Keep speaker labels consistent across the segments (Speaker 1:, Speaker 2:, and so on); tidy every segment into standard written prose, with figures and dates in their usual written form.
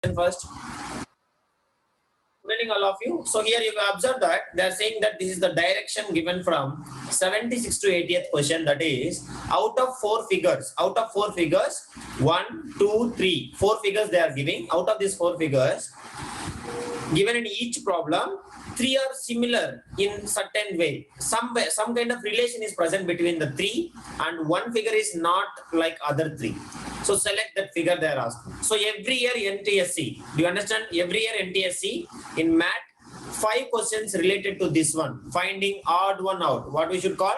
Speaker 1: first. Good evening, all of you. So here you can observe that they are saying that this is the direction given from 76 to 80th question. That is, out of four figures, one, two, three, four figures they are giving. Out of these four figures, given in each problem, three are similar in certain way. Some kind of relation is present between the three, and one figure is not like other three. So select that figure they are asking. So every year NTSC, do you understand? Every year NTSC in math, 5 questions related to this one, finding odd one out. What we should call?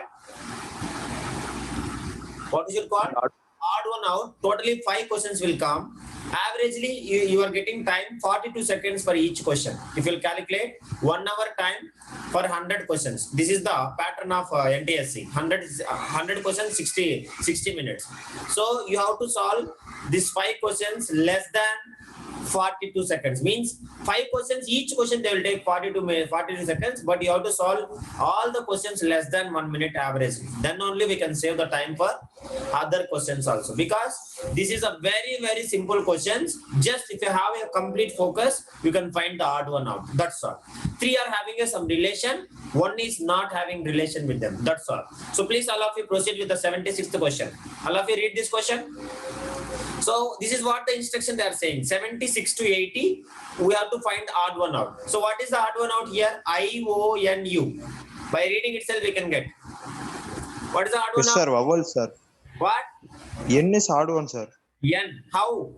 Speaker 1: Odd one out. Totally 5 questions will come. Averagely, you are getting time 42 seconds for each question. If you calculate 1 hour time for 100 questions. This is the pattern of NTSC. 100 questions, 60 minutes. So you have to solve these 5 questions less than 42 seconds. Means 5 questions, each question they will take 42 seconds, but you have to solve all the questions less than 1 minute average. Then only we can save the time for other questions also, because this is a very simple questions. Just if you have a complete focus, you can find the odd one out. That's all. 3 are having some relation, 1 is not having relation with them. That's all. So please all of you proceed with the 76th question. All of you read this question. So this is what the instruction they are saying. 76 to 80, we have to find odd one out. So what is the odd one out here? IONU. By reading itself we can get. What is the odd one
Speaker 2: Yes,
Speaker 1: out?
Speaker 2: sir. Vowel, sir.
Speaker 1: What?
Speaker 2: N is odd one, sir.
Speaker 1: N. How?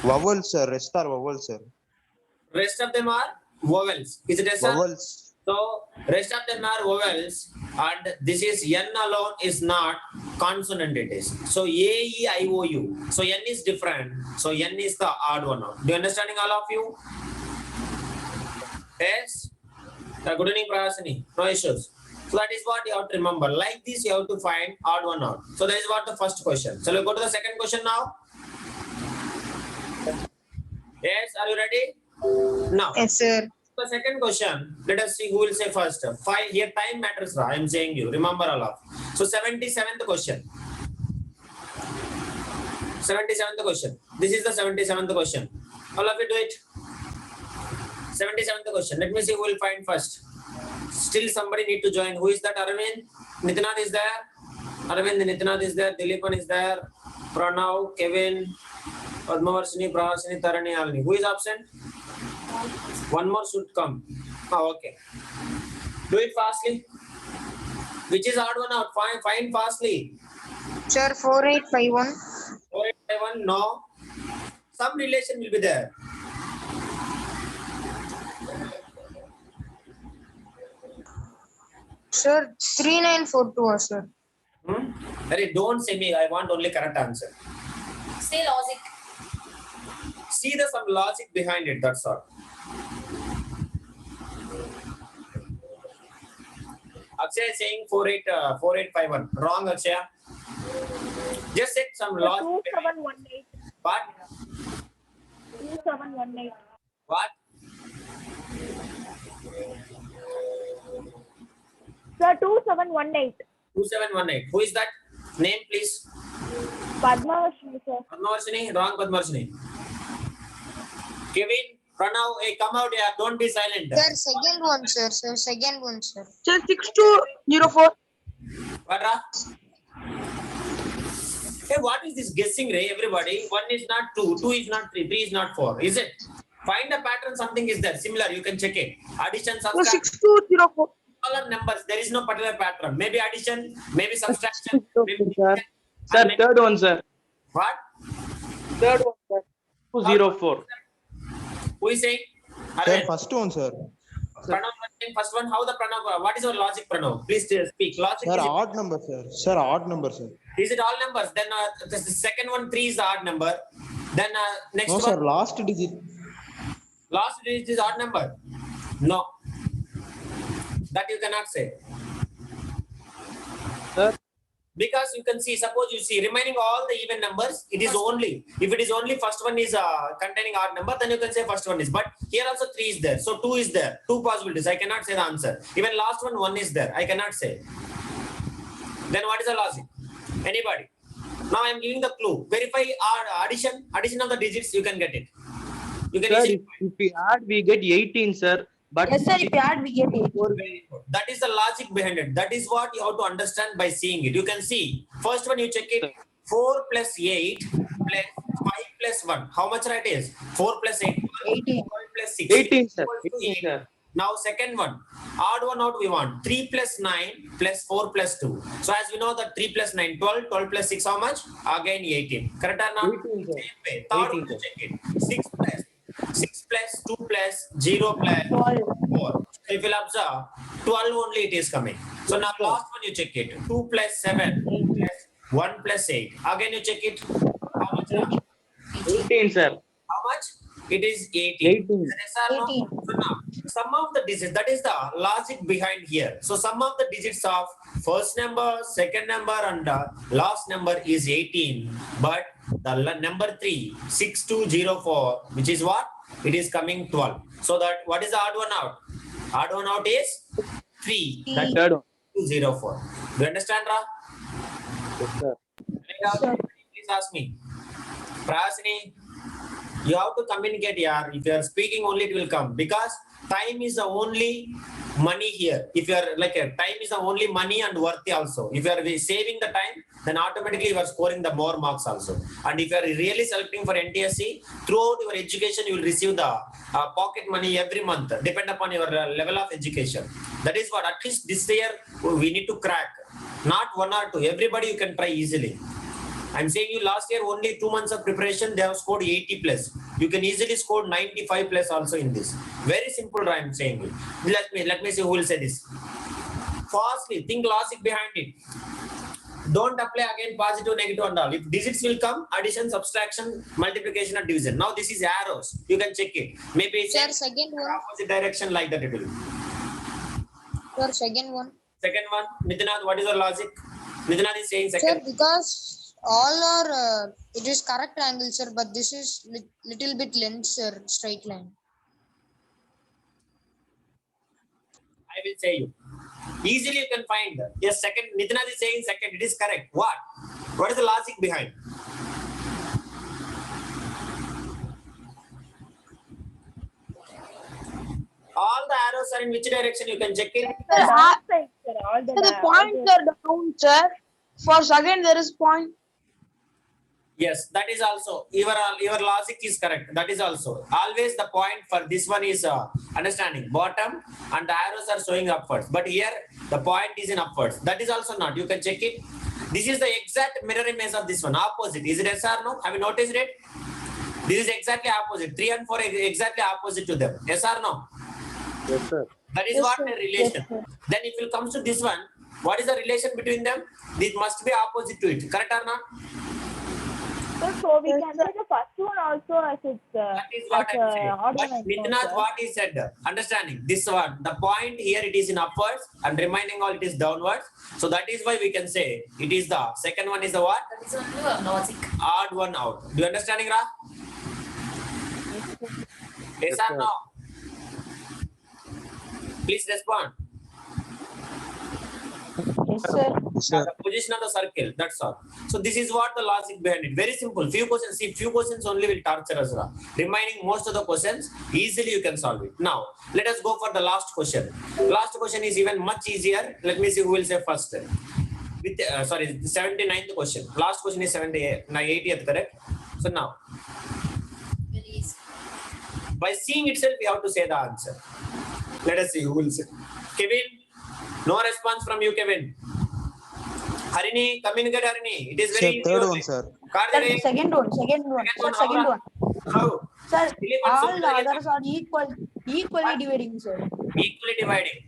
Speaker 2: Vowel, sir. Rest are vowel, sir.
Speaker 1: Rest of them are vowels. Is it yes, sir?
Speaker 2: Vowels.
Speaker 1: So rest of them are vowels, and this is N alone is not consonant it is. So A, E, I, O, U. So N is different. So N is the odd one out. Do you understanding all of you? Yes? Good evening, Prasini. No issues. So that is what you have to remember. Like this, you have to find odd one out. So that is what the first question. So let's go to the second question now. Yes, are you ready? Now.
Speaker 3: Yes, sir.
Speaker 1: The second question, let us see who will say first. 5 here, time matters. I am saying you. Remember all of. So 77th question. 77th question. This is the 77th question. All of you do it. 77th question. Let me see who will find first. Still somebody need to join. Who is that? Arvind? Nitinath is there. Arvind, Nitinath is there. Dilipan is there. Pranav, Kevin, Padmavarshini, Prahasini, Tarani, Alni. Who is absent? One more should come. Oh, okay. Do it fastly. Which is odd one out? Find fastly.
Speaker 3: Sir, 4851.
Speaker 1: 4851, no. Some relation will be there.
Speaker 3: Sir, 3942, sir.
Speaker 1: Very, don't say me. I want only correct answer.
Speaker 4: Say logic.
Speaker 1: See the some logic behind it. That's all. Akshay is saying 4851. Wrong, Akshay. Just said some logic.
Speaker 4: 2718.
Speaker 1: What?
Speaker 4: 2718.
Speaker 1: What?
Speaker 4: Sir, 2718.
Speaker 1: 2718. Who is that? Name, please.
Speaker 4: Padmavarshini, sir.
Speaker 1: Padmavarshini. Wrong, Padmavarshini. Kevin, Pranav, hey, come out here. Don't be silent.
Speaker 3: Sir, second one, sir. Sir, second one, sir.
Speaker 4: Sir, 6204.
Speaker 1: What? Hey, what is this guessing, Ray? Everybody, 1 is not 2, 2 is not 3, 3 is not 4. Is it? Find a pattern, something is there. Similar, you can check it. Addition,
Speaker 4: Sir,
Speaker 1: subtraction,
Speaker 4: 6204.
Speaker 1: all are numbers. There is no particular pattern. Maybe addition, maybe subtraction. Maybe
Speaker 5: Sir,
Speaker 1: and maybe-
Speaker 5: third one, sir.
Speaker 1: What?
Speaker 5: Third one, sir. 204.
Speaker 1: Who is saying?
Speaker 2: Sir,
Speaker 1: Arvind.
Speaker 2: first one, sir.
Speaker 1: Pranav was saying first one. How the Pranav? What is your logic, Pranav? Please speak. Logic
Speaker 2: Sir,
Speaker 1: is,
Speaker 2: odd number, sir. Sir, odd number, sir.
Speaker 1: is it all numbers? Then the second one, 3 is the odd number. Then next
Speaker 2: No,
Speaker 1: one,
Speaker 2: sir. Last digit.
Speaker 1: last digit is odd number. No. That you cannot say.
Speaker 5: Sir,
Speaker 1: Because you can see, suppose you see remaining all the even numbers, it is only, if it is only first one is containing odd number, then you can say first one is. But here also 3 is there. So 2 is there. 2 possibilities. I cannot say the answer. Even last one, 1 is there. I cannot say. Then what is the logic? Anybody? Now I am giving the clue. Verify addition of the digits, you can get it. You can
Speaker 5: Sir,
Speaker 1: easily
Speaker 5: if we add, we get 18, sir. But
Speaker 4: Yes, sir. If you add, we get 8.
Speaker 1: Very good. That is the logic behind it. That is what you have to understand by seeing it. You can see first one, you check it 4 plus 8 plus 5 plus 1. How much right is 4 plus 8?
Speaker 4: 18.
Speaker 1: 12 plus 6.
Speaker 5: 18, sir.
Speaker 1: Equals to
Speaker 5: 18,
Speaker 1: 8.
Speaker 5: sir.
Speaker 1: Now second one, odd one out we want 3 plus 9 plus 4 plus 2. So as we know that 3 plus 9, 12, 12 plus 6 how much? Again 18. Correct or not?
Speaker 5: 18, sir.
Speaker 1: Same way. Third
Speaker 5: 18,
Speaker 1: one you
Speaker 5: sir.
Speaker 1: check it. 6 plus 2 plus 0 plus 4. So if you'll observe, 12 only it is coming. So now last one you check it. 2 plus 7 plus 1 plus 8. Again you check it. How much?
Speaker 5: 18, sir.
Speaker 1: How much? It is 18.
Speaker 5: 18.
Speaker 1: Yes or no?
Speaker 4: 18.
Speaker 1: So now, sum of the digits, that is the logic behind here. So sum of the digits of first number, second number, and last number is 18. But the number 3, 6204, which is what? It is coming 12. So that what is the odd one out? Odd one out is 3. That
Speaker 5: Third one.
Speaker 1: 204. Do you understand, Ra?
Speaker 5: Yes, sir.
Speaker 1: Please ask me. Prasini, you have to communicate, yaar. If you are speaking only, it will come, because time is the only money here. If you are like time is the only money and worthy also. If you are saving the time, then automatically you are scoring the more marks also. And if you are really selecting for NTSC, throughout your education, you will receive the pocket money every month, depend upon your level of education. That is what, at least this year, we need to crack. Not 1 or 2. Everybody you can try easily. I'm saying you last year only 2 months of preparation, they have scored 80 plus. You can easily score 95 plus also in this. Very simple, I'm saying. Let me see who will say this. Fastly, think logic behind it. Don't apply again positive, negative and all. If digits will come, addition, subtraction, multiplication and division. Now this is arrows. You can check it. Maybe it's
Speaker 3: Sir, second one.
Speaker 1: opposite direction, like that it will.
Speaker 3: Sir, second one.
Speaker 1: Second one, Nitinath, what is your logic? Nitinath is saying
Speaker 3: Sir,
Speaker 1: second.
Speaker 3: because all are it is correct angle, sir, but this is little bit length, sir, straight line.
Speaker 1: I will say you. Easily you can find. Yes, second. Nitinath is saying second. It is correct. What? What is the logic behind? All the arrows are in which direction? You can check it.
Speaker 4: Sir, half side, sir. All the,
Speaker 6: The points are down, sir. For second, there is point.
Speaker 1: Yes, that is also your logic is correct. That is also always the point for this one is understanding bottom and the arrows are showing upwards. But here the point is in upwards. That is also not. You can check it. This is the exact mirror image of this one. Opposite. Is it yes or no? Have you noticed it? This is exactly opposite. 3 and 4 is exactly opposite to them. Yes or no?
Speaker 5: Yes, sir.
Speaker 1: That is what the relation. Then if it comes to this one, what is the relation between them? This must be opposite to it. Correct or not?
Speaker 4: So we can say the first one also as it's
Speaker 1: That is what I'm saying.
Speaker 4: odd
Speaker 1: But
Speaker 4: one and
Speaker 1: Nitinath,
Speaker 4: also.
Speaker 1: what he said, understanding this one, the point here it is in upwards and remaining all it is downwards. So that is why we can say it is the second one is the what?
Speaker 7: That is only a logic.
Speaker 1: Odd one out. Do you understanding, Ra? Yes or
Speaker 5: sir.
Speaker 1: no? Please respond.
Speaker 4: Yes, sir.
Speaker 2: Yes, sir.
Speaker 1: The position of the circle, that's all. So this is what the logic behind it. Very simple. Few questions, see, few questions only will torture us. Ra. Remaining most of the questions, easily you can solve it. Now, let us go for the last question. Last question is even much easier. Let me see who will say first. With, sorry, 79th question. Last question is 80th, correct? So now,
Speaker 7: Very easy.
Speaker 1: by seeing itself, we have to say the answer. Let us see who will say. Kevin, no response from you, Kevin. Harini, communicate, Harini. It is very
Speaker 2: Sir,
Speaker 1: easy.
Speaker 2: third
Speaker 1: only.
Speaker 2: one, sir.
Speaker 1: Kardere,
Speaker 4: Second one.
Speaker 1: second
Speaker 4: Second
Speaker 1: one.
Speaker 4: one.
Speaker 1: How?
Speaker 4: Sir,
Speaker 1: Really one
Speaker 4: all
Speaker 1: simple
Speaker 4: the
Speaker 1: answer.
Speaker 4: others are equally dividing, sir.
Speaker 1: Equally dividing.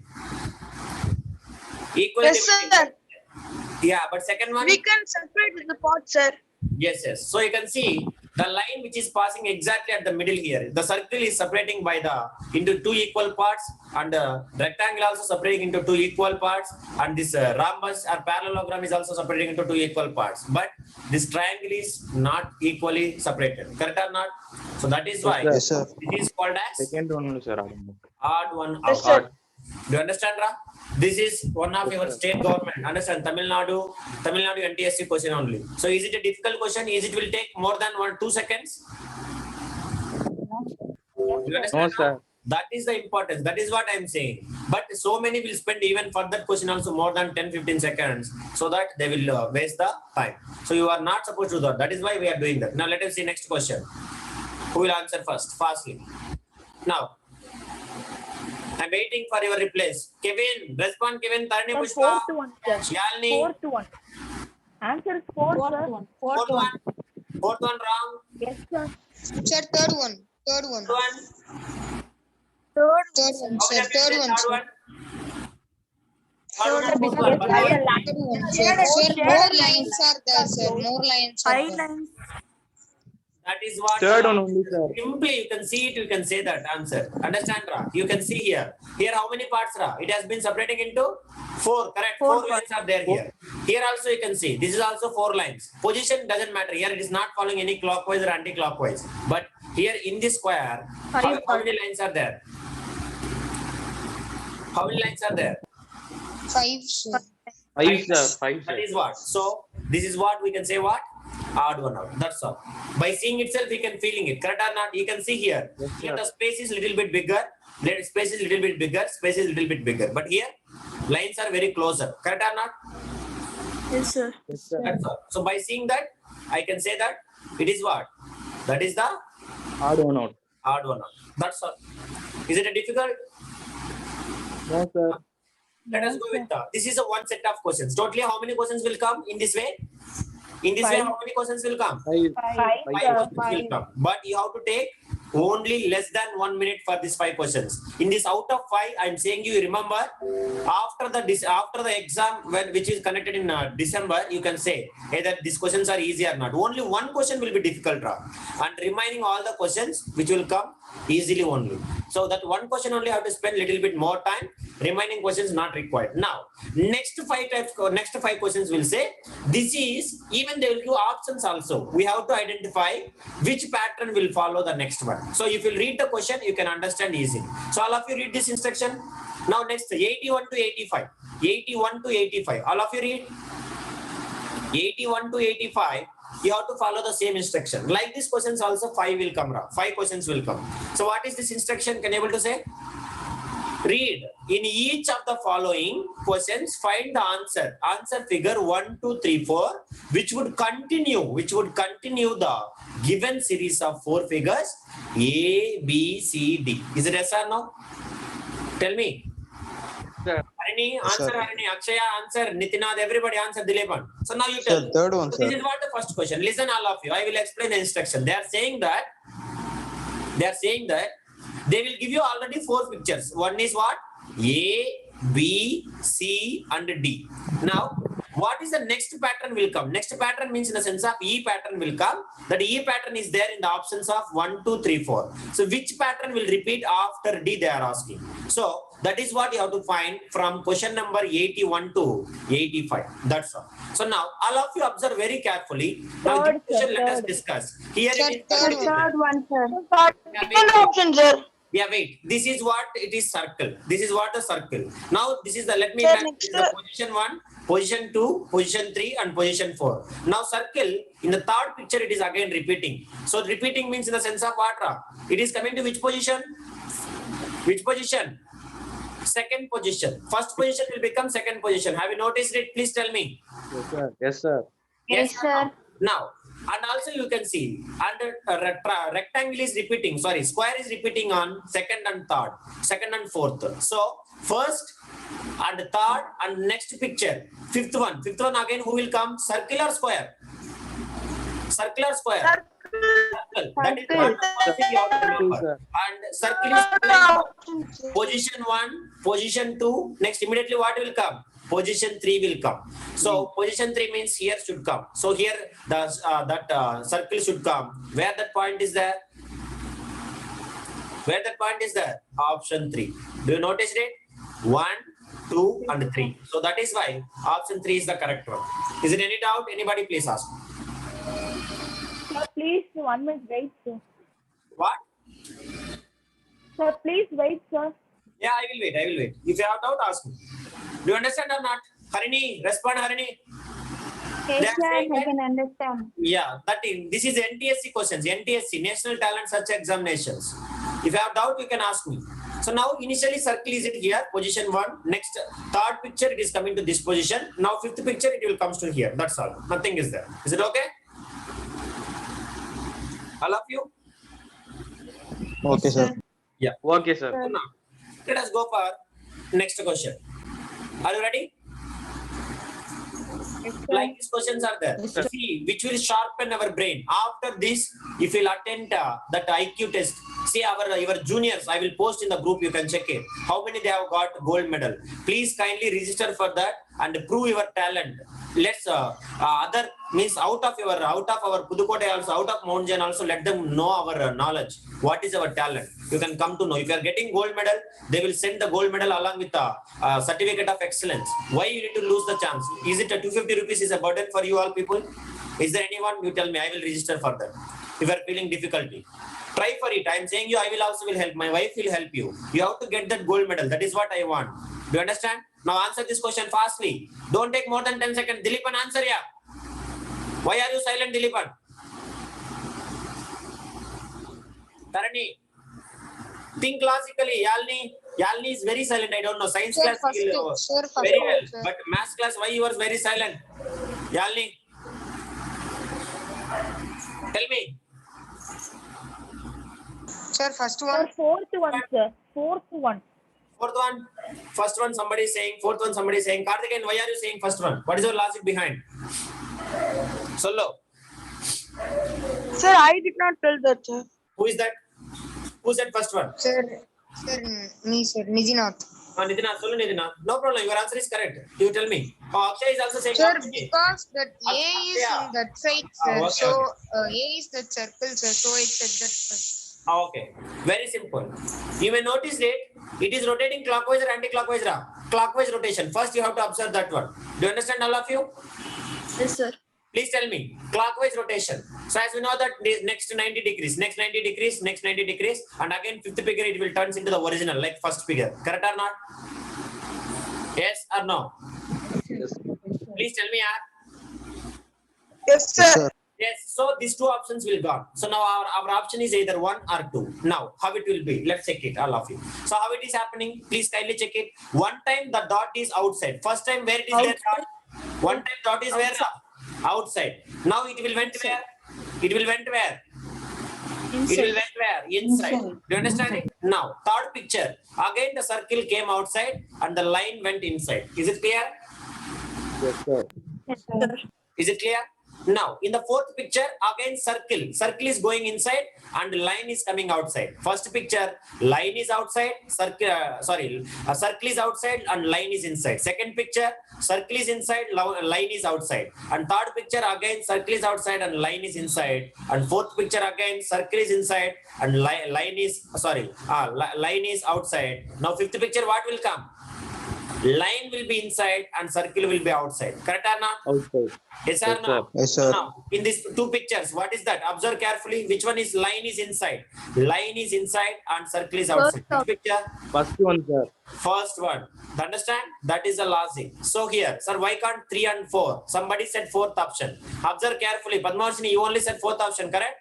Speaker 1: Equally
Speaker 6: Yes,
Speaker 1: dividing.
Speaker 6: sir.
Speaker 1: Yeah, but second one.
Speaker 6: We can separate the pot, sir.
Speaker 1: Yes, yes. So you can see the line which is passing exactly at the middle here. The circle is separating by the into 2 equal parts, and the rectangle also separating into 2 equal parts, and this rhombus or parallelogram is also separating into 2 equal parts. But this triangle is not equally separated. Correct or not? So that is why
Speaker 2: Yes, sir.
Speaker 1: it is called as
Speaker 5: Second one, sir.
Speaker 1: odd one
Speaker 6: Yes,
Speaker 1: out.
Speaker 6: sir.
Speaker 1: Do you understand, Ra? This is one of your state government. Understand? Tamil Nadu NTSC question only. So is it a difficult question? Is it will take more than 1-2 seconds? You
Speaker 5: No,
Speaker 1: understand?
Speaker 5: sir.
Speaker 1: That is the importance. That is what I'm saying. But so many will spend even for that question also more than 10-15 seconds so that they will waste the time. So you are not supposed to do that. That is why we are doing that. Now let us see next question. Who will answer first? Fastly. Now, I'm waiting for your replies. Kevin, respond Kevin. Tarani
Speaker 4: Sir,
Speaker 1: Pushpa.
Speaker 4: 4-1, sir.
Speaker 1: Yalni.
Speaker 4: 4-1. Answer is 4, sir.
Speaker 1: Fourth one. Fourth one wrong.
Speaker 4: Yes, sir.
Speaker 3: Sir, third one. Third one.
Speaker 1: Third one.
Speaker 3: Third one,
Speaker 1: How
Speaker 3: sir.
Speaker 1: many of you
Speaker 3: Third
Speaker 1: said
Speaker 3: one,
Speaker 1: third
Speaker 3: sir.
Speaker 1: one? Third one or fourth
Speaker 4: Yes,
Speaker 1: one?
Speaker 4: I
Speaker 1: But
Speaker 4: am.
Speaker 3: Third one, sir. Sir, more lines are there, sir. More lines are there.
Speaker 1: that is what.
Speaker 5: Third one only, sir.
Speaker 1: Simply, you can see it. You can say that answer. Understand, Ra? You can see here. Here, how many parts, Ra? It has been separating into 4. Correct. 4 lines are there here. Here also you can see. This is also 4 lines. Position doesn't matter. Here it is not following any clockwise or anti-clockwise. But here in this square, how many lines are there? How many lines are there?
Speaker 3: 5, sir.
Speaker 5: 5, sir. 5,
Speaker 1: That
Speaker 5: sir.
Speaker 1: is what. So this is what we can say. What? Odd one out. That's all. By seeing itself, we can feeling it. Correct or not? You can see here.
Speaker 5: Yes,
Speaker 1: Here
Speaker 5: sir.
Speaker 1: the space is little bit bigger. The space is little bit bigger. Space is little bit bigger. But here lines are very closer. Correct or not?
Speaker 6: Yes, sir.
Speaker 5: Yes, sir.
Speaker 1: That's all. So by seeing that, I can say that it is what? That is the
Speaker 5: Odd one out.
Speaker 1: odd one out. That's all. Is it a difficult?
Speaker 5: No, sir.
Speaker 1: Let us go with the. This is a one set of questions. Totally, how many questions will come in this way? In this way, how many questions will come?
Speaker 5: 5.
Speaker 4: 5,
Speaker 1: Five
Speaker 4: sir.
Speaker 1: questions will come. But you have to take only less than 1 minute for these 5 questions. In this out of 5, I'm saying you remember after the exam which is conducted in December, you can say either these questions are easy or not. Only one question will be difficult, and remaining all the questions which will come easily only. So that one question only have to spend little bit more time. Remaining questions not required. Now next 5 questions will say this is even they will give options also. We have to identify which pattern will follow the next one. So if you read the question, you can understand easily. So all of you read this instruction. Now next 81 to 85. 81 to 85. All of you read. 81 to 85. You have to follow the same instruction. Like these questions also 5 will come. 5 questions will come. So what is this instruction? Can you able to say? Read in each of the following questions, find the answer figure 1 2 3 4 which would continue the given series of 4 figures A B C D. Is it yes or no? Tell me.
Speaker 5: Sir.
Speaker 1: Harini,
Speaker 2: Yes,
Speaker 1: answer.
Speaker 2: sir.
Speaker 1: Harini, Akshaya, answer. Nitinath, everybody answer. Dilepan. So now you
Speaker 2: Sir,
Speaker 1: tell.
Speaker 2: third one,
Speaker 1: So
Speaker 2: sir.
Speaker 1: this is what the first question. Listen, all of you. I will explain the instruction. They are saying that they will give you already 4 pictures. One is what? A, B, C, and D. Now, what is the next pattern will come? Next pattern means in the sense of E pattern will come. That E pattern is there in the options of 1, 2, 3, 4. So which pattern will repeat after D they are asking. So that is what you have to find from question number 81 to 85. That's all. So now all of you observe very carefully. Now
Speaker 4: Third,
Speaker 1: this question
Speaker 4: sir,
Speaker 1: let us
Speaker 4: third.
Speaker 1: discuss. Here
Speaker 3: Sir,
Speaker 1: it is.
Speaker 3: third
Speaker 6: One, sir.
Speaker 1: Yeah,
Speaker 6: Second option, sir.
Speaker 1: Yeah, wait. This is what it is circle. This is what the circle. Now this is the let me
Speaker 6: Sir,
Speaker 1: match
Speaker 6: next,
Speaker 1: the position 1, position 2, position 3, and position 4. Now circle in the third picture it is again repeating. So repeating means in the sense of what? It is coming to which position? Which position? Second position. First position will become second position. Have you noticed it? Please tell me.
Speaker 5: Yes, sir. Yes, sir.
Speaker 1: Yes, sir. Now, and also you can see under rectangle is repeating, sorry, square is repeating on second and third, second and fourth. So first and third and next picture, fifth one again who will come? Circle or square? Circle or square? Circle. That is one first thing you have to remember.
Speaker 5: Sir.
Speaker 1: And circle is position 1, position 2, next immediately what will come? Position 3 will come. So position 3 means here should come. So here the circle should come. Where that point is there? Where that point is there? Option 3. Do you notice it? 1, 2, and 3. So that is why option 3 is the correct one. Is it any doubt? Anybody please ask.
Speaker 4: Sir, please 1 minute wait, sir.
Speaker 1: What?
Speaker 4: Sir, please wait, sir.
Speaker 1: Yeah, I will wait. If you have doubt, ask me. Do you understand or not? Harini, respond, Harini. They are saying that-
Speaker 4: can understand.
Speaker 1: Yeah, this is NTSC questions. NTSC, National Talent Search Examinations. If you have doubt, you can ask me. So now initially circle is it here, position 1. Next third picture it is coming to this position. Now fifth picture it will comes to here. That's all. Nothing is there. Is it okay? All of you?
Speaker 2: Okay, sir.
Speaker 5: Okay, sir.
Speaker 1: So now let us go for next question. Are you ready? Like these questions are there. See, which will sharpen our brain. After this, if you'll attend that IQ test, see your juniors, I will post in the group, you can check it. How many they have got gold medal. Please kindly register for that and prove your talent. Let's other means out of our Pudukkottai also, out of Mount Jain also, let them know our knowledge. What is our talent? You can come to know. If you are getting gold medal, they will send the gold medal along with the certificate of excellence. Why you need to lose the chance? Is it a 250 rupees is a burden for you all people? Is there anyone? You tell me. I will register for that. If you are feeling difficulty, try for it. I am saying you. I will also help. My wife will help you. You have to get that gold medal. That is what I want. Do you understand? Now answer this question fastly. Don't take more than 10 seconds. Dilipan, answer yeah. Why are you silent, Dilipan? Tarani, think logically. Yalni is very silent. I don't know. Science
Speaker 3: Sir,
Speaker 1: class
Speaker 3: first
Speaker 1: very
Speaker 3: one,
Speaker 1: well.
Speaker 3: sir.
Speaker 1: But maths class, why you are very silent? Yalni, tell me.
Speaker 3: Sir, first
Speaker 4: Sir,
Speaker 3: one.
Speaker 4: fourth one, sir. Fourth one.
Speaker 1: Fourth one. First one somebody is saying. Fourth one somebody is saying. Karthikeyan, why are you saying first one? What is your logic behind? Solo.
Speaker 6: Sir, I did not tell that, sir.
Speaker 1: Who is that? Who said first one?
Speaker 3: Sir, me, sir, Nijinath.
Speaker 1: Nidina, Solo Nidina. No problem. Your answer is correct. You tell me. Akshay is also saying.
Speaker 3: Sir,
Speaker 1: Akshay.
Speaker 3: because that A is
Speaker 1: Yeah.
Speaker 3: in that side, sir.
Speaker 1: Okay,
Speaker 3: So
Speaker 1: okay.
Speaker 3: A is that circle, sir. So I said that first.
Speaker 1: Okay, very simple. You may notice that it is rotating clockwise or anti-clockwise. Clockwise rotation. First, you have to observe that one. Do you understand, all of you?
Speaker 6: Yes, sir.
Speaker 1: Please tell me. Clockwise rotation. So as we know that next 90 degrees, next 90 degrees, next 90 degrees, and again fifth figure it will turn into the original like first figure. Correct or not? Yes or no?
Speaker 5: Yes.
Speaker 1: Please tell me.
Speaker 6: Yes, sir.
Speaker 2: Yes, sir.
Speaker 1: Yes, so these two options will gone. So now our option is either 1 or 2. Now, how it will be? Let's check it, all of you. So how it is happening? Please kindly check it. One time the dot is outside. First time where it is there dot? One time dot is where? Outside. Now it will went where? It will went where? It will went where? Inside. Do you understand it? Now, third picture. Again the circle came outside and the line went inside. Is it clear?
Speaker 5: Yes, sir.
Speaker 6: Yes, sir.
Speaker 1: Is it clear? Now, in the fourth picture, again circle. Circle is going inside and line is coming outside. First picture, line is outside, circle is outside and line is inside. Second picture, circle is inside, line is outside. And third picture, again circle is outside and line is inside. And fourth picture, again circle is inside and line is outside. Now, fifth picture, what will come? Line will be inside and circle will be outside. Correct or not?
Speaker 5: Outside.
Speaker 1: Yes or
Speaker 5: Yes,
Speaker 1: no?
Speaker 5: sir.
Speaker 2: Yes, sir.
Speaker 1: Now, in these two pictures, what is that? Observe carefully. Which one is line is inside? Line is inside and circle is outside. Which picture?
Speaker 5: First one, sir.
Speaker 1: First one. Understand? That is the logic. So here, sir, why can't 3 and 4? Somebody said fourth option. Observe carefully. Padmavarshini, you only said fourth option, correct?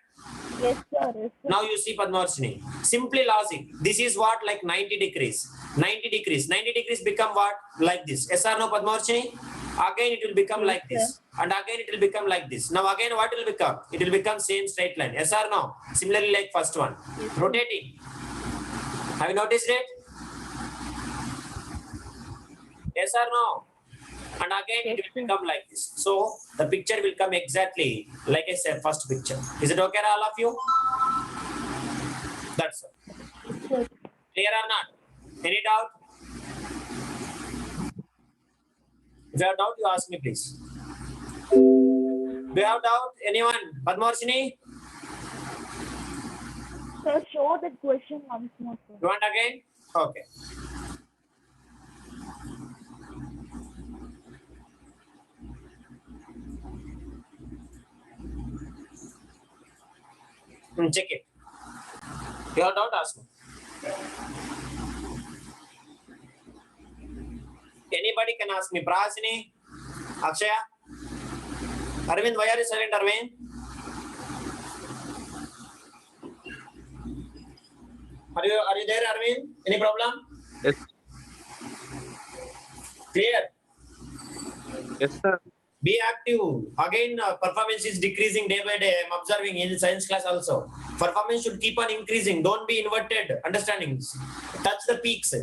Speaker 4: Yes, sir. Yes, sir.
Speaker 1: Now you see Padmavarshini. Simply logic. This is what? Like 90 degrees. 90 degrees. 90 degrees become what? Like this. Yes or no, Padmavarshini? Again it will become like this. And again it will become like this. Now again what will become? It will become same straight line. Yes or no? Similarly like first one. Rotating. Have you noticed it? Yes or no? And again it will become like this. So the picture will come exactly like I said, first picture. Is it okay, all of you? That's all. Clear or not? Any doubt? If you have doubt, you ask me, please. Do you have doubt? Anyone? Padmavarshini?
Speaker 4: Sir, show that question once more, sir.
Speaker 1: You want again? Okay. Check it. You have doubt, ask me. Anybody can ask me. Prasini, Akshaya, Arvind, why are you silent, Arvind? Are you there, Arvind? Any problem?
Speaker 5: Yes.
Speaker 1: Clear?
Speaker 5: Yes, sir.
Speaker 1: Be active. Again, performance is decreasing day by day. I'm observing in science class also. Performance should keep on increasing. Don't be inverted. Understandings. Touch the peaks.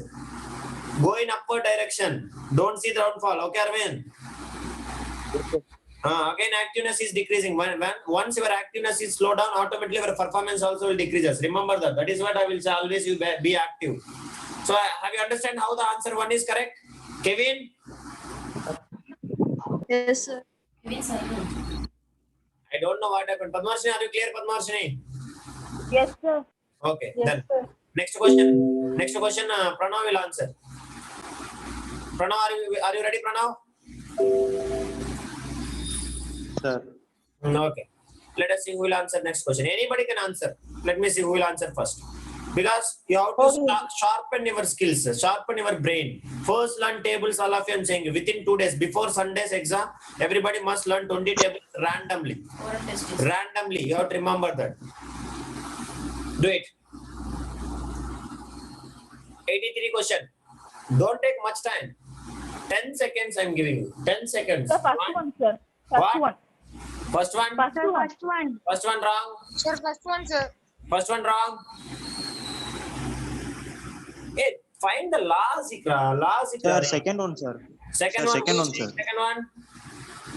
Speaker 1: Go in upward direction. Don't see the downfall. Okay, Arvind? Again, activeness is decreasing. Once your activeness is slow down, automatically your performance also will decrease. Remember that. That is what I will say. Always you be active. So, have you understand how the answer 1 is correct? Kevin?
Speaker 6: Yes, sir.
Speaker 7: Kevin silent.
Speaker 1: I don't know what happened. Padmarshini, are you clear, Padmarshini?
Speaker 4: Yes, sir.
Speaker 1: Okay,
Speaker 4: Yes,
Speaker 1: then
Speaker 4: sir.
Speaker 1: next question. Next question, Pranav will answer. Pranav, are you ready, Pranav?
Speaker 2: Sir.
Speaker 1: Okay. Let us see who will answer next question. Anybody can answer. Let me see who will answer first. Because you have to sharpen your skills, sharpen your brain. First learn tables, all of you I'm saying within 2 days before Sunday's exam, everybody must learn 20 tables randomly.
Speaker 7: Oral test is.
Speaker 1: Randomly, you have to remember that. Do it. 83 question. Don't take much time. 10 seconds I'm giving you. 10 seconds.
Speaker 4: The first one, sir.
Speaker 1: What?
Speaker 4: First one.
Speaker 1: First one?
Speaker 4: First one.
Speaker 1: First one wrong.
Speaker 3: Sir, first one, sir.
Speaker 1: First one wrong. Hey, find the last Ikra. Last
Speaker 2: Sir,
Speaker 1: Ikra.
Speaker 2: second one, sir.
Speaker 1: Second
Speaker 2: Sir,
Speaker 1: one.
Speaker 2: second
Speaker 1: Who
Speaker 2: one,
Speaker 1: is
Speaker 2: sir.
Speaker 1: Second one.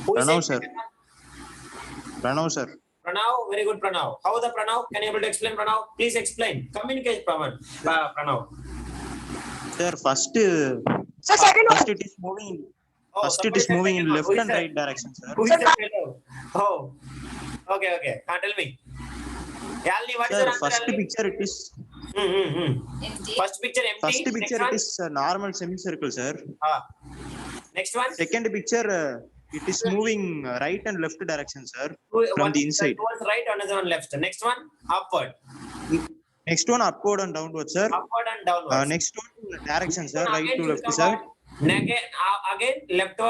Speaker 1: Who is
Speaker 2: Pranav,
Speaker 1: saying
Speaker 2: sir.
Speaker 1: second one?
Speaker 2: Pranav, sir.
Speaker 1: Pranav, very good, Pranav. How the Pranav? Can you able to explain, Pranav? Please explain. Communicate, Pranav.
Speaker 2: Sir, first,
Speaker 6: Sir, second one.
Speaker 2: first it is moving.
Speaker 1: Oh,
Speaker 2: First it
Speaker 1: somebody
Speaker 2: is
Speaker 1: said
Speaker 2: moving
Speaker 1: second
Speaker 2: in
Speaker 1: one.
Speaker 2: left
Speaker 1: Who is
Speaker 2: and
Speaker 1: that?
Speaker 2: right direction, sir.
Speaker 1: Who is the fellow? Oh, okay. Tell me. Yalini, what is
Speaker 2: Sir,
Speaker 1: your answer?
Speaker 2: first
Speaker 1: Yalini?
Speaker 2: picture it is
Speaker 7: Empty.
Speaker 1: First picture empty.
Speaker 2: first
Speaker 1: Next
Speaker 2: picture
Speaker 1: one?
Speaker 2: it is a normal semicircle, sir.
Speaker 1: Next one?
Speaker 2: Second picture it is moving right and left direction, sir,
Speaker 1: One
Speaker 2: from the
Speaker 1: is
Speaker 2: inside.
Speaker 1: towards right, another one left. Next one, upward.
Speaker 2: Next one upward and downward, sir.
Speaker 1: Upward and downward.
Speaker 2: Next one direction, sir,
Speaker 1: One
Speaker 2: right
Speaker 1: again
Speaker 2: to
Speaker 1: should
Speaker 2: left,
Speaker 1: come
Speaker 2: sir.
Speaker 1: what? Again left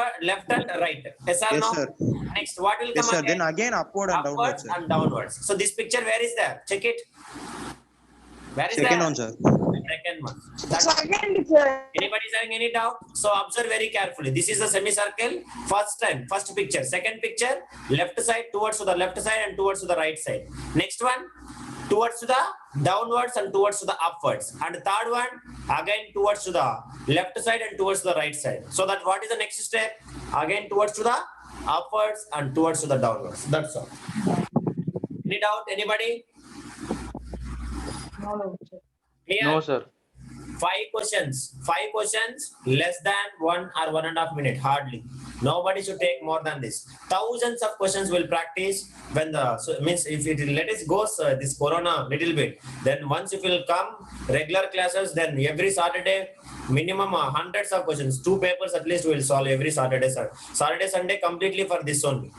Speaker 1: and right. Yes or
Speaker 2: Yes,
Speaker 1: no?
Speaker 2: sir.
Speaker 1: Next, what will come
Speaker 2: Yes, sir.
Speaker 1: again?
Speaker 2: Then again upward and downward,
Speaker 1: Upwards
Speaker 2: sir.
Speaker 1: and downwards. So this picture, where is there? Check it. Where is
Speaker 2: Second
Speaker 1: there?
Speaker 2: one, sir.
Speaker 1: Second one.
Speaker 6: Second, sir.
Speaker 1: Anybody is having any doubt? So observe very carefully. This is a semicircle. First picture. Second picture, left side towards to the left side and towards to the right side. Next one, towards to the downwards and towards to the upwards. And third one, again towards to the left side and towards to the right side. So that what is the next step? Again towards to the upwards and towards to the downwards. That's all. Any doubt? Anybody? Clear?
Speaker 5: No, sir.
Speaker 1: 5 questions, less than 1 or 1.5 minute, hardly. Nobody should take more than this. Thousands of questions will practice when means if it let us go this corona little bit, then once if will come regular classes, then every Saturday minimum hundreds of questions, 2 papers at least will solve every Saturday, Sunday completely for this only.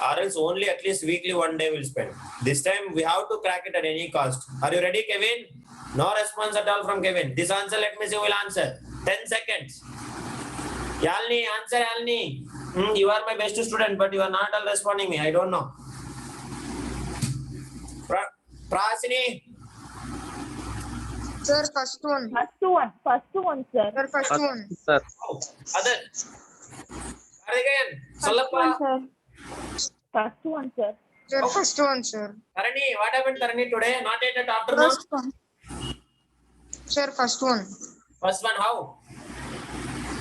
Speaker 1: Or else only at least weekly 1 day will spend. This time we have to crack it at any cost. Are you ready, Kevin? No response at all from Kevin. This answer, let me see who will answer. 10 seconds. Yalini, answer Yalini. You are my best student, but you are not all responding me. I don't know. Prasini.
Speaker 3: Sir, first one.
Speaker 4: First one, sir.
Speaker 3: Sir, first one.
Speaker 5: Sir.
Speaker 1: Oh, other. Again. Sollappa.
Speaker 4: First one, sir.
Speaker 3: Sir, first one, sir.
Speaker 1: Tarani, what happened Tarani today? Not yet at afternoon.
Speaker 3: First one. Sir, first one.
Speaker 1: First one, how?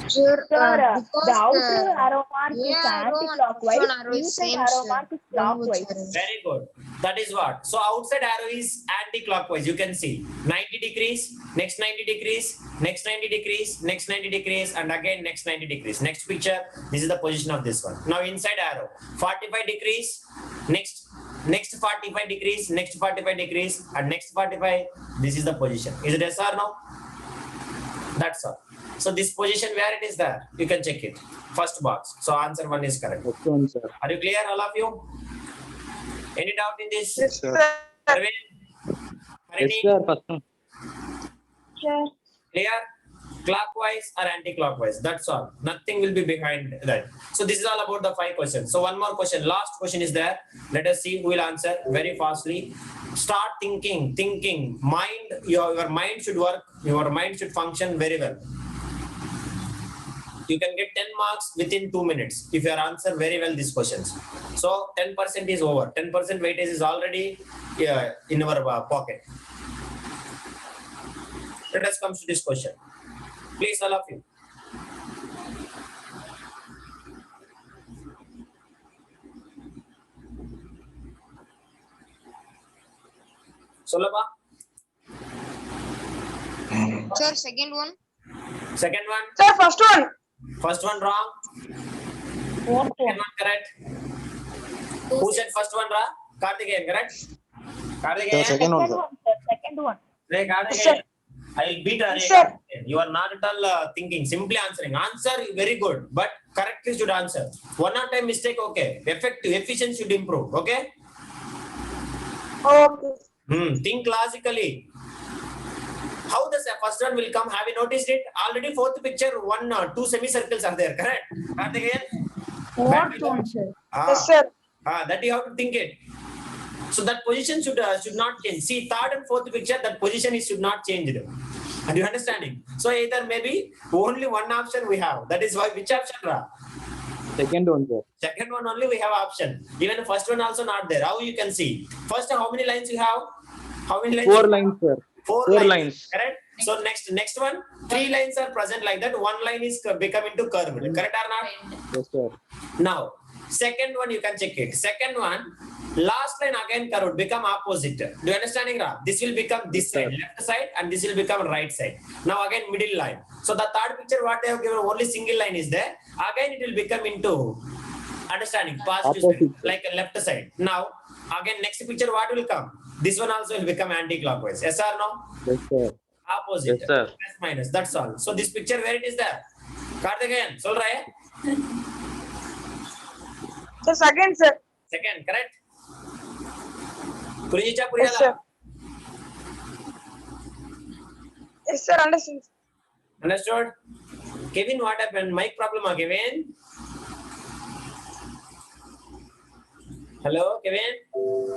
Speaker 3: Sir,
Speaker 4: Sir,
Speaker 3: because
Speaker 4: the outer arrow mark is
Speaker 3: yeah, arrow and
Speaker 4: anti-clockwise.
Speaker 3: outside arrow is
Speaker 4: Inside
Speaker 3: same,
Speaker 4: arrow
Speaker 3: sir.
Speaker 4: mark is
Speaker 3: Don't
Speaker 4: clockwise.
Speaker 3: worry.
Speaker 1: Very good. That is what. So outside arrow is anti-clockwise. You can see 90 degrees, next 90 degrees, next 90 degrees, next 90 degrees, and again next 90 degrees. Next picture, this is the position of this one. Now inside arrow, 45 degrees, next 45 degrees, next 45 degrees, and next 45. This is the position. Is it yes or no? That's all. So this position where it is there, you can check it. First box. So answer 1 is correct.
Speaker 5: First one, sir.
Speaker 1: Are you clear, all of you? Any doubt in this?
Speaker 2: Yes, sir.
Speaker 1: Arvind?
Speaker 5: Yes,
Speaker 1: Harini?
Speaker 5: sir. First one.
Speaker 6: Sir.
Speaker 1: Clear? clockwise or anti-clockwise. That's all. Nothing will be behind that. So this is all about the 5 questions. So one more question. Last question is there. Let us see who will answer very fastly. Start thinking. Mind, your mind should work. Your mind should function very well. You can get 10 marks within 2 minutes if you answer very well these questions. So 10% is over. 10% weightage is already in our pocket. Let us come to this question. Please, all of you. Sulabha,
Speaker 3: Sir, second one.
Speaker 1: second one.
Speaker 6: Sir, first one.
Speaker 1: First one wrong. Second one correct. Who said first one wrong? Karthikeyan, correct? Karthikeyan.
Speaker 2: second one, sir.
Speaker 4: Sir. Second one.
Speaker 1: Hey,
Speaker 6: Sir.
Speaker 1: Karthikeyan. I will beat Arya.
Speaker 6: Sir.
Speaker 1: You are not at all thinking, simply answering. Answer very good, but correctly should answer. One or time mistake, okay. Effective, efficiency should improve, okay?
Speaker 6: Okay.
Speaker 1: Think logically. How the first one will come? Have you noticed it? Already fourth picture, 1 or 2 semicircles are there, correct? Karthikeyan?
Speaker 4: Fourth one, sir.
Speaker 6: Yes, sir.
Speaker 1: That you have to think it. So that position should not change. See, third and fourth picture, that position is should not change. Are you understanding? So either maybe only one option we have. That is why which option, Ra?
Speaker 5: Second one, sir.
Speaker 1: Second one only we have option. Even the first one also not there. How you can see? First, how many lines you have? How many lines?
Speaker 5: 4 lines, sir.
Speaker 1: Four
Speaker 5: Four
Speaker 1: lines.
Speaker 5: lines.
Speaker 1: Correct. So next one, 3 lines are present like that. 1 line is become into curved. Correct or not?
Speaker 5: Yes, sir.
Speaker 1: Now, second one you can check it. Second one, last line again curved, become opposite. Do you understanding, Ra? This will become this side, left side, and this will become right side. Now again middle line. So the third picture, what they have given, only single line is there. Again it will become into understanding, positive side,
Speaker 5: Opposite.
Speaker 1: like a left side. Now again next picture, what will come? This one also will become anti-clockwise. Yes or no?
Speaker 5: Yes, sir.
Speaker 1: Opposite.
Speaker 5: Yes, sir.
Speaker 1: Plus minus. That's all. So this picture where it is there? Karthikeyan, solra hai?
Speaker 6: Sir, second, sir.
Speaker 1: Second, correct? Purijicha,
Speaker 6: Yes,
Speaker 1: Puriyala?
Speaker 6: sir. Yes, sir. Understand.
Speaker 1: Understood? Kevin, what happened? Mic problem, Kevin? Hello, Kevin?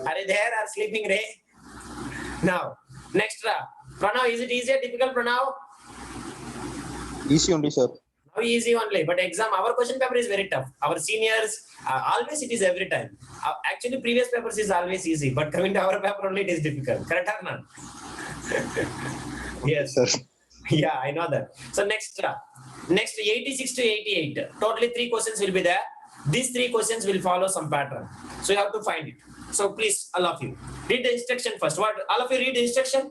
Speaker 1: Are you there or sleeping, Ray? Now, next, Pranav, is it easy or difficult, Pranav?
Speaker 2: Easy only, sir.
Speaker 1: Now easy only, but exam, our question paper is very tough. Our seniors, always it is every time. Actually, previous papers is always easy, but coming to our paper only, it is difficult. Correct or not? Yes.
Speaker 2: Sir.
Speaker 1: Yeah, I know that. So next 86 to 88. Totally 3 questions will be there. These 3 questions will follow some pattern. So you have to find it. So please, all of you, read the instruction first. What? All of you read the instruction?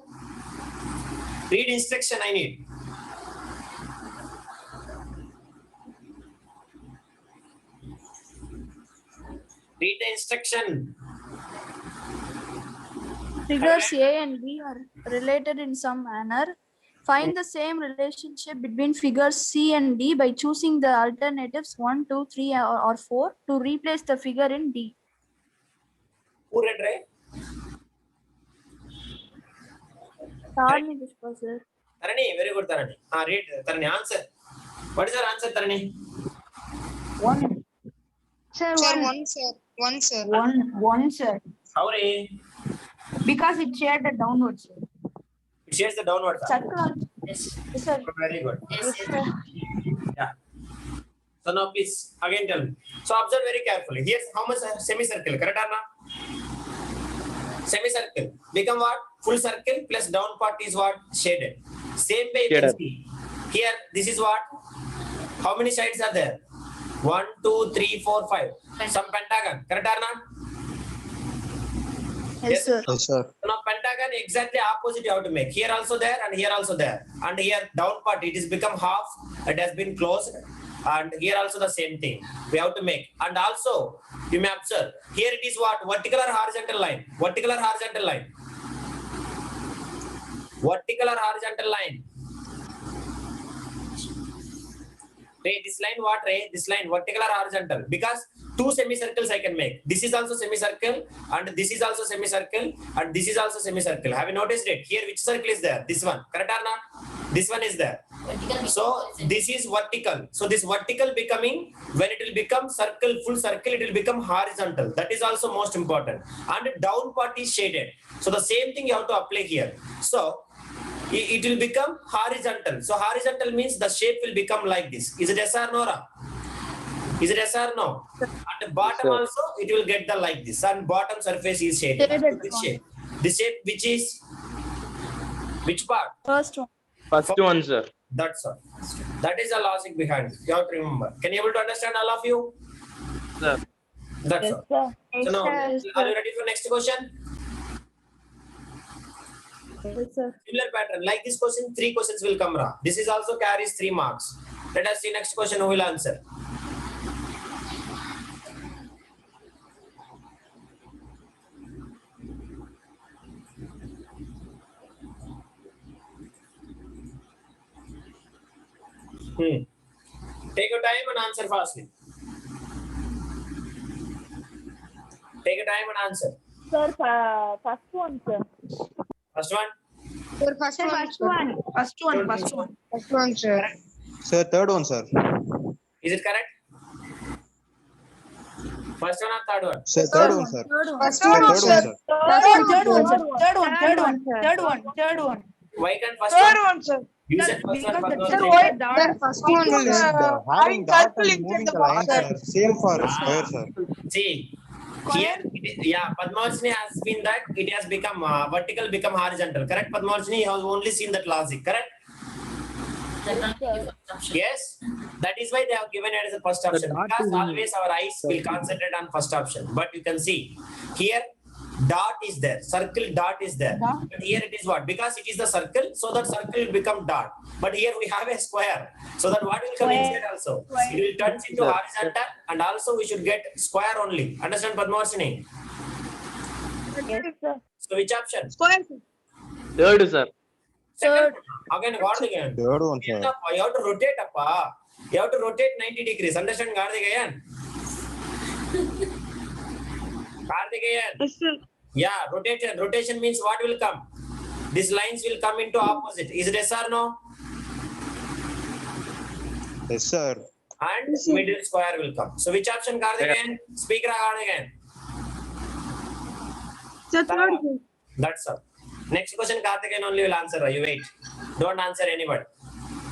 Speaker 1: Read instruction I need. Read the instruction.
Speaker 8: Figures A and B are related in some manner. Find the same relationship between figures C and D by choosing the alternatives 1, 2, 3, or 4 to replace the figure in D.
Speaker 1: Who read, right?
Speaker 8: Tarani Pushpa, sir.
Speaker 1: Tarani, very good, Tarani. Read, Tarani, answer. What is your answer, Tarani?
Speaker 8: 1.
Speaker 3: Sir,
Speaker 8: Sir,
Speaker 3: 1, sir. 1, sir.
Speaker 8: 1, sir.
Speaker 1: How, Ray?
Speaker 8: Because it shared the downward, sir.
Speaker 1: It shares the downward side.
Speaker 8: Circle.
Speaker 7: Yes.
Speaker 8: Yes, sir.
Speaker 1: Very good.
Speaker 7: Yes.
Speaker 1: Yeah. So now please again tell me. So observe very carefully. Here's how much semicircle, correct or not? Semicircle become what? Full circle plus down part is what? Shaded. Same way you can
Speaker 5: Shaded.
Speaker 1: see. Here this is what? How many sides are there? 1, 2, 3, 4, 5. Some pentagon, correct or not?
Speaker 8: Yes, sir.
Speaker 2: Yes, sir.
Speaker 1: So now pentagon exactly opposite you have to make. Here also there and here also there. And here down part it is become half. It has been closed. And here also the same thing. We have to make. And also you may observe here it is what? Vertical or horizontal line? Vertical or horizontal line? Vertical or horizontal line? Ray, this line what, Ray? This line vertical or horizontal? Because 2 semicircles I can make. This is also semicircle and this is also semicircle and this is also semicircle. Have you noticed it? Here which circle is there? This one. Correct or not? This one is there.
Speaker 7: Vertical
Speaker 1: So this is vertical. So this vertical becoming, when it will become circle, full circle, it will become horizontal. That is also most important. And down part is shaded. So the same thing you have to apply here. So it will become horizontal. So horizontal means the shape will become like this. Is it yes or no? Ra? Is it yes or no? At the bottom
Speaker 5: Sir.
Speaker 1: also it will get the like this. And bottom surface is shaded.
Speaker 8: Shaded
Speaker 1: This shape. This shape which is which part?
Speaker 8: First one.
Speaker 5: First one, sir.
Speaker 1: That's all. That is the logic behind it. You have to remember. Can you able to understand all of you?
Speaker 5: Sir.
Speaker 1: That's
Speaker 4: Yes,
Speaker 1: all.
Speaker 4: sir.
Speaker 1: So now,
Speaker 8: Yes,
Speaker 1: are you ready for next question?
Speaker 8: Yes, sir.
Speaker 1: Similar pattern. Like this question, 3 questions will come. Ra. This is also carries 3 marks. Let us see next question who will answer. Take your time and answer fastly. Take your time and answer.
Speaker 4: Sir, first one, sir.
Speaker 1: First one.
Speaker 3: Sir, first one.
Speaker 6: First one. First one. First one.
Speaker 3: First one, sir.
Speaker 2: Sir, third one, sir.
Speaker 1: Is it correct? First one or third one?
Speaker 2: Sir, third one, sir.
Speaker 3: First
Speaker 2: Sir,
Speaker 3: one,
Speaker 2: third
Speaker 3: sir.
Speaker 2: one, sir.
Speaker 6: Third one. Third one.
Speaker 1: Why can't first
Speaker 6: Third
Speaker 1: one?
Speaker 6: one, sir.
Speaker 1: You said first one. First one.
Speaker 6: Sir,
Speaker 1: Second.
Speaker 6: why
Speaker 3: Sir, first one,
Speaker 2: Circle is
Speaker 3: sir.
Speaker 2: having dot
Speaker 6: circle
Speaker 2: and
Speaker 6: inside
Speaker 2: moving
Speaker 6: the
Speaker 2: the line,
Speaker 6: box,
Speaker 2: sir. Same for square, sir.
Speaker 1: See, here, Padmavachini has been that it has become vertical, become horizontal. Correct, Padmavachini? You have only seen that logic. Correct? Yes. That is why they have given it as a first option.
Speaker 5: dot
Speaker 1: Because
Speaker 5: is in-
Speaker 1: always our eyes will concentrate on first option. But you can see here, dot is there, circle dot is there. But here it is what? Because it is the circle, so that circle will become dot. But here we have a square, so that what will come inside also? It will turn into
Speaker 5: Sir.
Speaker 1: horizontal, and also we should get square only. Understand, Padmavachini?
Speaker 4: Yes, sir.
Speaker 1: So which option?
Speaker 6: Square, sir.
Speaker 5: Third, sir.
Speaker 1: Second. Again, what again?
Speaker 2: Third one, sir.
Speaker 1: You have to rotate, appa. You have to rotate 90 degrees. Understand, Karthikeyan? Karthikeyan.
Speaker 6: Yes, sir.
Speaker 1: Yeah, rotation. Rotation means what will come? These lines will come into opposite. Is it yes or no?
Speaker 2: Yes, sir.
Speaker 1: And middle square will come. So which option, Karthikeyan? Speak, Karthikeyan.
Speaker 6: Sir, third, sir.
Speaker 1: That's all. Next question, Karthikeyan only will answer. You wait. Don't answer anybody.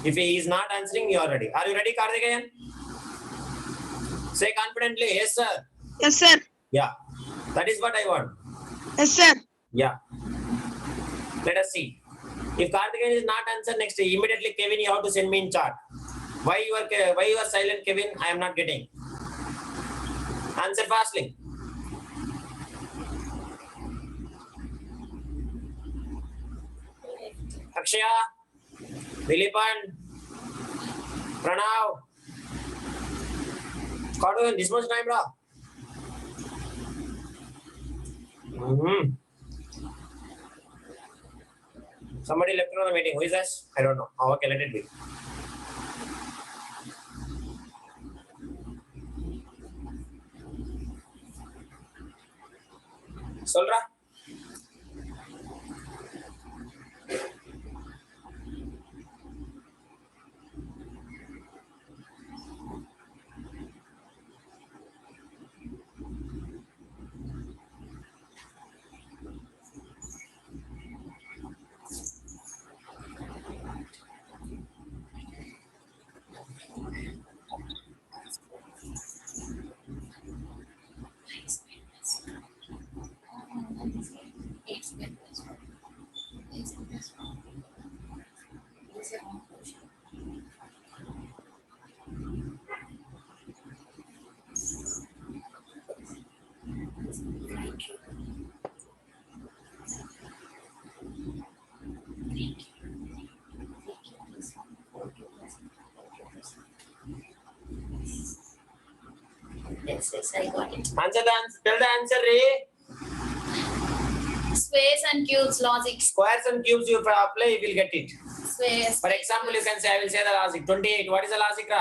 Speaker 1: If he is not answering, you are ready. Are you ready, Karthikeyan? Say confidently, yes, sir.
Speaker 6: Yes, sir.
Speaker 1: Yeah. That is what I want.
Speaker 6: Yes, sir.
Speaker 1: Yeah. Let us see. If Karthikeyan is not answered next, immediately Kevin, you have to send me in chat. Why you are silent, Kevin? I am not getting. Answer fastly. Akshaya, Dilipan, Pranav. Kadu, this much time, bro. Somebody left on the meeting. Who is this? I don't know. Oh, okay, let it be. Solra.
Speaker 7: Yes, I got it.
Speaker 1: Answer the answer. Tell the answer, Ray.
Speaker 7: Squares and cubes logic.
Speaker 1: Squares and cubes you apply, you will get it.
Speaker 7: Squares.
Speaker 1: For example, you can say, I will say the logic. 28. What is the logic?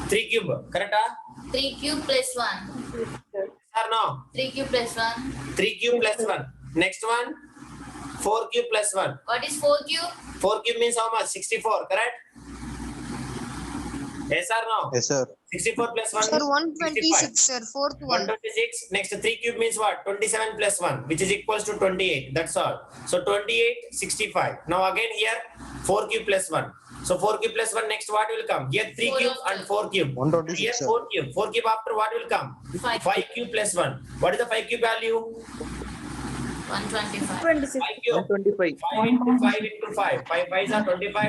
Speaker 1: 3 cube. Correct?
Speaker 7: 3 cube plus 1.
Speaker 1: Or no?
Speaker 7: 3 cube plus 1.
Speaker 1: 3 cube plus 1. Next one. 4 cube plus 1.
Speaker 7: What is 4 cube?
Speaker 1: 4 cube means how much? 64, correct? Yes or no?
Speaker 2: Yes, sir.
Speaker 1: 64 plus 1
Speaker 3: Sir,
Speaker 1: is
Speaker 3: 126, sir. Fourth one.
Speaker 1: 126. Next 3 cube means what? 27 plus 1, which is equals to 28. That's all. So 28, 65. Now again here 4 cube plus 1. So 4 cube plus 1, next what will come? Here 3
Speaker 7: Four
Speaker 1: cube
Speaker 7: after.
Speaker 1: and 4 cube.
Speaker 2: 126,
Speaker 1: Here
Speaker 2: sir.
Speaker 1: 4 cube. 4 cube after what will come?
Speaker 7: Five.
Speaker 1: 5 cube plus 1. What is the 5 cube value?
Speaker 7: 125.
Speaker 4: 26.
Speaker 1: 5 cube.
Speaker 5: 125.
Speaker 1: 5 into 5 into 5. 5 5s are 25.